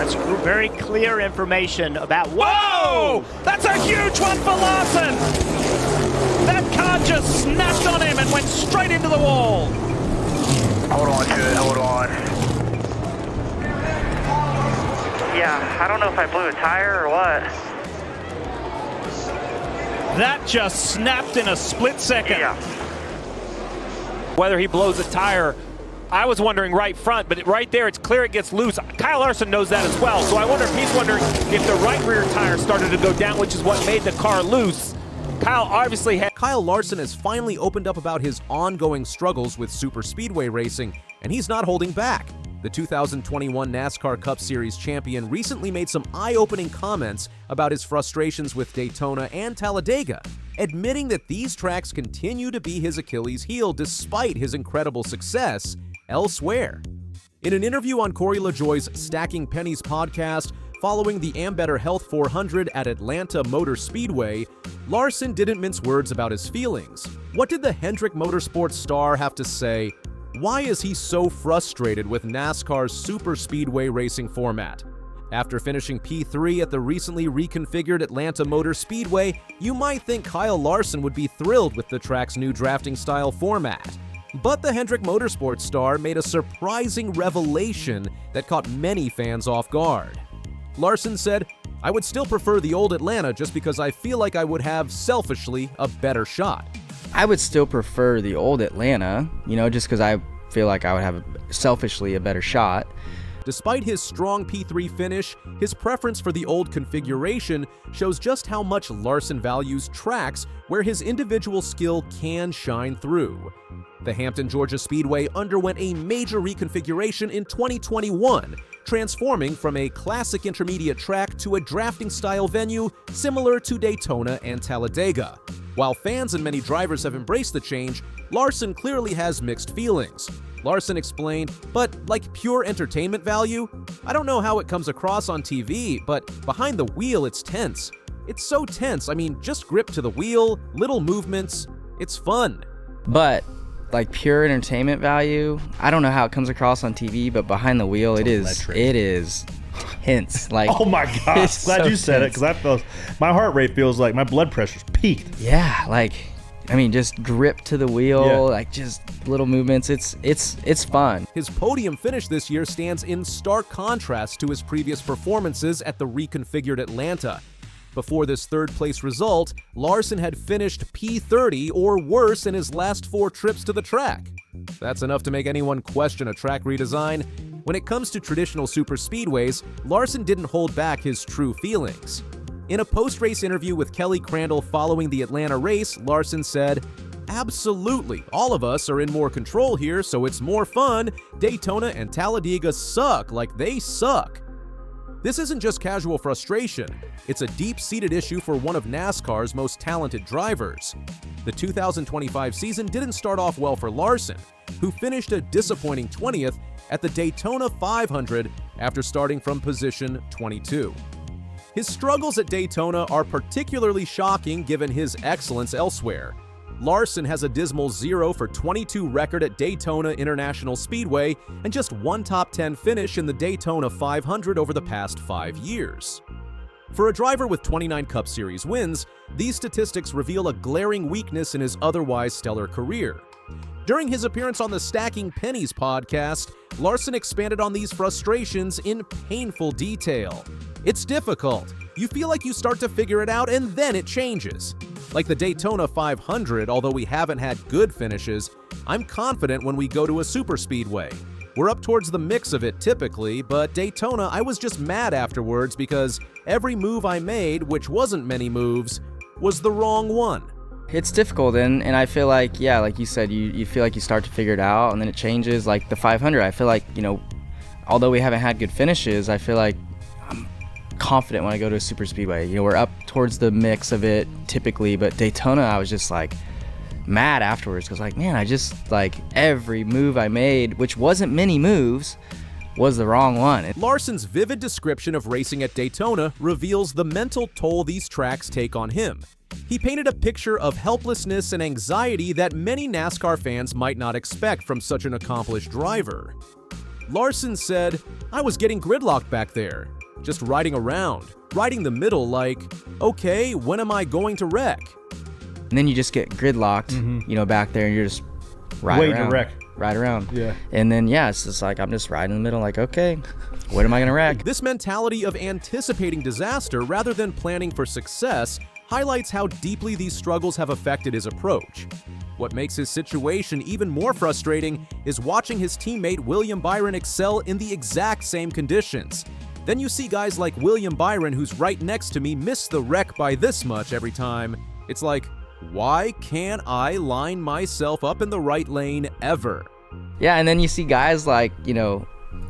That's very clear information about... Whoa! That's a huge one for Larson! That car just snapped on him and went straight into the wall. Hold on to it, hold on. Yeah, I don't know if I blew a tire or what. That just snapped in a split second. Yeah. Whether he blows a tire, I was wondering right front, but right there, it's clear it gets loose. Kyle Larson knows that as well, so I wonder if he's wondering if the right rear tire started to go down, which is what made the car loose. Kyle obviously had... Kyle Larson has finally opened up about his ongoing struggles with superspeedway racing, and he's not holding back. The 2021 NASCAR Cup Series champion recently made some eye-opening comments about his frustrations with Daytona and Talladega, admitting that these tracks continue to be his Achilles heel despite his incredible success elsewhere. In an interview on Corey LaJoie's Stacking Pennies podcast following the Ambetter Health 400 at Atlanta Motor Speedway, Larson didn't mince words about his feelings. What did the Hendrick Motorsports star have to say? Why is he so frustrated with NASCAR's superspeedway racing format? After finishing P3 at the recently reconfigured Atlanta Motor Speedway, you might think Kyle Larson would be thrilled with the track's new drafting style format. But the Hendrick Motorsports star made a surprising revelation that caught many fans off guard. Larson said, "I would still prefer the old Atlanta just because I feel like I would have, selfishly, a better shot." I would still prefer the old Atlanta, just because I feel like I would have selfishly a better shot. Despite his strong P3 finish, his preference for the old configuration shows just how much Larson values tracks where his individual skill can shine through. The Hampton, Georgia Speedway underwent a major reconfiguration in 2021, transforming from a classic intermediate track to a drafting-style venue similar to Daytona and Talladega. While fans and many drivers have embraced the change, Larson clearly has mixed feelings. Larson explained, "But like pure entertainment value, I don't know how it comes across on TV, but behind the wheel it's tense. It's so tense, just grip to the wheel, little movements, it's fun." But like pure entertainment value, I don't know how it comes across on TV, but behind the wheel it is tense. Like, oh my gosh, glad so you said tense. it, because my heart rate feels like my blood pressure's peaked. Yeah, just grip to the wheel, just little movements. It's fun. His podium finish this year stands in stark contrast to his previous performances at the reconfigured Atlanta. Before this third-place result, Larson had finished P30 or worse in his last 4 trips to the track. That's enough to make anyone question a track redesign. When it comes to traditional superspeedways, Larson didn't hold back his true feelings. In a post-race interview with Kelly Crandall following the Atlanta race, Larson said, "Absolutely, all of us are in more control here, so it's more fun. Daytona and Talladega suck like they suck." This isn't just casual frustration, it's a deep-seated issue for one of NASCAR's most talented drivers. The 2025 season didn't start off well for Larson, who finished a disappointing 20th at the Daytona 500 after starting from position 22. His struggles at Daytona are particularly shocking given his excellence elsewhere. Larson has a dismal 0 for 22 record at Daytona International Speedway and just 1 top 10 finish in the Daytona 500 over the past 5 years. For a driver with 29 Cup Series wins, these statistics reveal a glaring weakness in his otherwise stellar career. During his appearance on the Stacking Pennies podcast, Larson expanded on these frustrations in painful detail. It's difficult. You feel like you start to figure it out and then it changes. Like the Daytona 500, although we haven't had good finishes, I'm confident when we go to a superspeedway. We're up towards the mix of it typically, but Daytona, I was just mad afterwards because every move I made, which wasn't many moves, was the wrong one. It's difficult, and I feel like, like you said, you feel like you start to figure it out, and then it changes. Like the 500, I feel like, although we haven't had good finishes, I feel like I'm confident when I go to a super speedway. We're up towards the mix of it typically, but Daytona, I was just like mad afterwards because I just every move I made, which wasn't many moves, was the wrong one. Larson's vivid description of racing at Daytona reveals the mental toll these tracks take on him. He painted a picture of helplessness and anxiety that many NASCAR fans might not expect from such an accomplished driver. Larson said, "I was getting gridlocked back there, just riding around, riding the middle like, okay, when am I going to wreck?" And then you just get gridlocked, you know, back there, and you're just Waiting to wreck. Ride around. Yeah. And then, yeah, it's just like, I'm just riding in the middle like, okay, when am I going to wreck? This mentality of anticipating disaster rather than planning for success highlights how deeply these struggles have affected his approach. What makes his situation even more frustrating is watching his teammate William Byron excel in the exact same conditions. Then you see guys like William Byron, who's right next to me, miss the wreck by this much every time. It's like, why can't I line myself up in the right lane ever? Yeah, and then you see guys like, you know,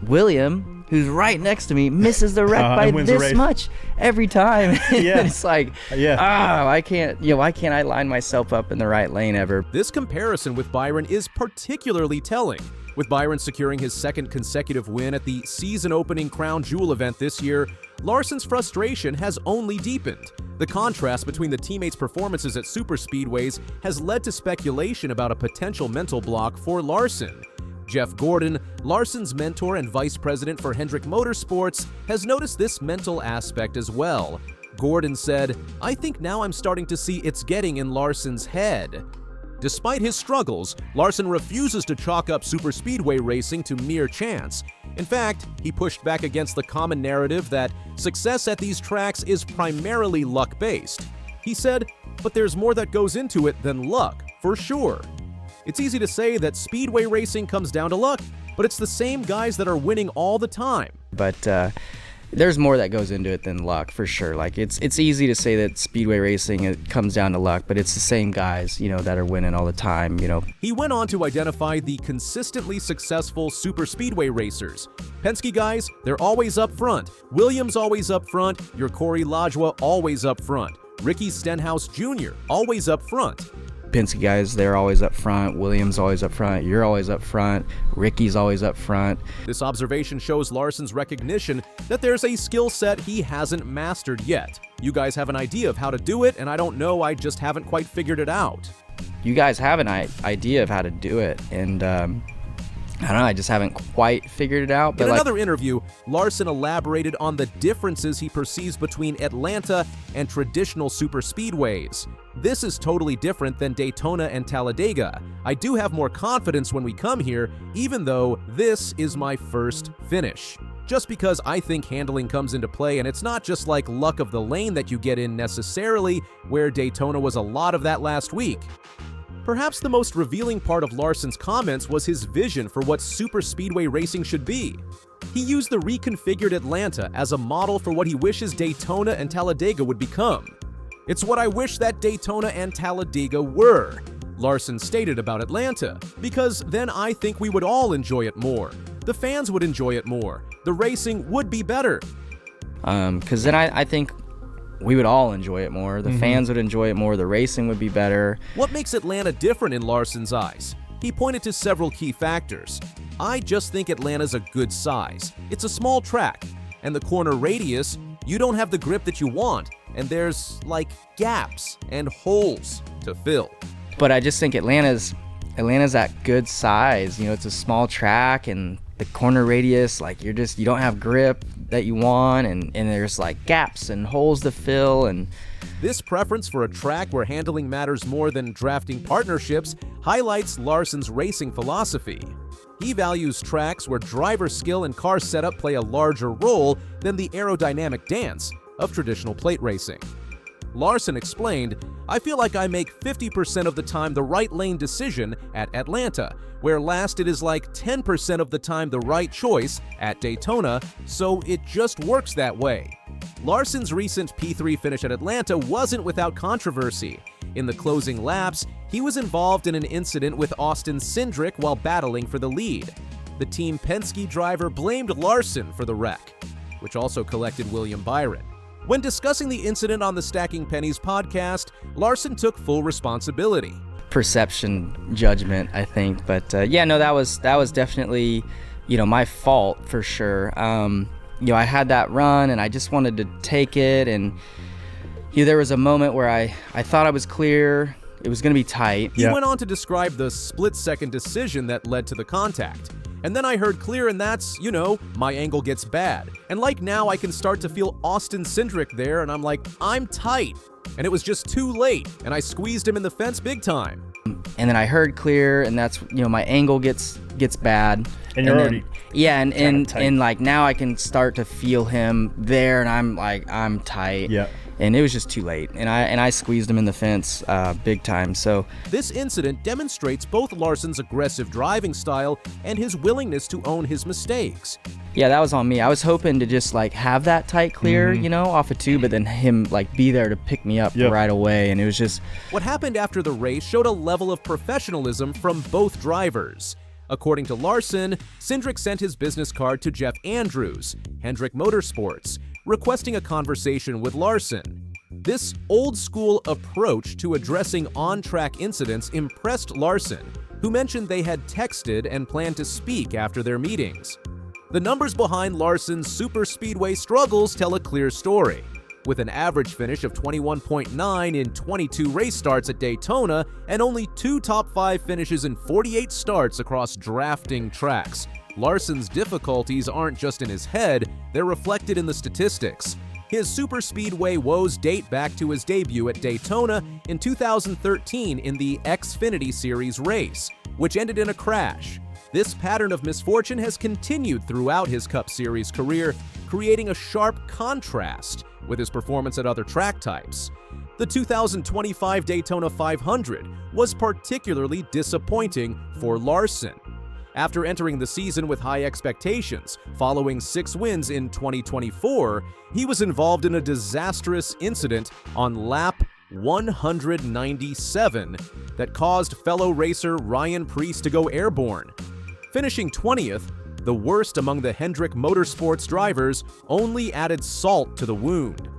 William, who's right next to me, misses the wreck by this much every time. Yeah. It's like, why can't I line myself up in the right lane ever? This comparison with Byron is particularly telling. With Byron securing his second consecutive win at the season-opening Crown Jewel event this year, Larson's frustration has only deepened. The contrast between the teammates' performances at superspeedways has led to speculation about a potential mental block for Larson. Jeff Gordon, Larson's mentor and vice president for Hendrick Motorsports, has noticed this mental aspect as well. Gordon said, "I think now I'm starting to see it's getting in Larson's head." Despite his struggles, Larson refuses to chalk up superspeedway racing to mere chance. In fact, he pushed back against the common narrative that success at these tracks is primarily luck-based. He said, "But there's more that goes into it than luck, for sure." It's easy to say that speedway racing comes down to luck, but it's the same guys that are winning all the time. But there's more that goes into it than luck, for sure. Like, it's easy to say that speedway racing, it comes down to luck, but it's the same guys, you know, that are winning all the time, you know. He went on to identify the consistently successful superspeedway racers. Penske guys, they're always up front. Williams always up front. Your Corey LaJoie always up front. Ricky Stenhouse Jr. always up front. Penske guys, they're always up front. Williams always up front. You're always up front. Ricky's always up front. This observation shows Larson's recognition that there's a skill set he hasn't mastered yet. You guys have an idea of how to do it, and I don't know, I just haven't quite figured it out. You guys have an idea of how to do it, and I don't know, I just haven't quite figured it out. But in another interview, Larson elaborated on the differences he perceives between Atlanta and traditional superspeedways. "This is totally different than Daytona and Talladega. I do have more confidence when we come here, even though this is my first finish. Just because I think handling comes into play, and it's not just like luck of the lane that you get in necessarily, where Daytona was a lot of that last week." Perhaps the most revealing part of Larson's comments was his vision for what superspeedway racing should be. He used the reconfigured Atlanta as a model for what he wishes Daytona and Talladega would become. "It's what I wish that Daytona and Talladega were," Larson stated about Atlanta, "because then I think we would all enjoy it more. The fans would enjoy it more. The racing would be better." Because then I think we would all enjoy it more. The fans would enjoy it more. The racing would be better. What makes Atlanta different in Larson's eyes? He pointed to several key factors. "I just think Atlanta's a good size. It's a small track. And the corner radius, you don't have the grip that you want. And there's, like, gaps and holes to fill." But I just think Atlanta's that good size. You know, it's a small track, and the corner radius, like, you don't have grip that you want, and there's like gaps and holes to fill. And this preference for a track where handling matters more than drafting partnerships highlights Larson's racing philosophy. He values tracks where driver skill and car setup play a larger role than the aerodynamic dance of traditional plate racing. Larson explained, "I feel like I make 50% of the time the right lane decision at Atlanta, where last it is like 10% of the time the right choice at Daytona, so it just works that way." Larson's recent P3 finish at Atlanta wasn't without controversy. In the closing laps, he was involved in an incident with Austin Cindric while battling for the lead. The Team Penske driver blamed Larson for the wreck, which also collected William Byron. When discussing the incident on the Stacking Pennies podcast, Larson took full responsibility. Perception, judgment, I think. But yeah, no, that was definitely, you know, my fault for sure. You know, I had that run and I just wanted to take it, and you know, there was a moment where I thought I was clear. It was going to be tight. He went on to describe the split-second decision that led to the contact. And then I heard clear, and that's, you know, my angle gets bad. And like now, I can start to feel Austin Cindric there, and I'm like, I'm tight. And it was just too late, and I squeezed him in the fence big time. And then I heard clear, and that's, you know, my angle gets bad. And you're already yeah, and tight. like now I can start to feel him there, and I'm like, I'm tight. Yeah. And it was just too late, and I squeezed him in the fence big time. So This incident demonstrates both Larson's aggressive driving style and his willingness to own his mistakes. yeah, that was on me. I was hoping to just like have that tight clear, you know, off of 2, but then him like be there to pick me up Yep. right away, and it was just What happened after the race showed a level of professionalism from both drivers. According to Larson, Cindric sent his business card to Jeff Andrews, Hendrick Motorsports, requesting a conversation with Larson. This old-school approach to addressing on-track incidents impressed Larson, who mentioned they had texted and planned to speak after their meetings. The numbers behind Larson's superspeedway struggles tell a clear story. With an average finish of 21.9 in 22 race starts at Daytona and only 2 top 5 finishes in 48 starts across drafting tracks, Larson's difficulties aren't just in his head, they're reflected in the statistics. His superspeedway woes date back to his debut at Daytona in 2013 in the Xfinity Series race, which ended in a crash. This pattern of misfortune has continued throughout his Cup Series career, creating a sharp contrast with his performance at other track types. The 2025 Daytona 500 was particularly disappointing for Larson. After entering the season with high expectations, following 6 wins in 2024, he was involved in a disastrous incident on lap 197 that caused fellow racer Ryan Preece to go airborne. Finishing 20th, the worst among the Hendrick Motorsports drivers, only added salt to the wound.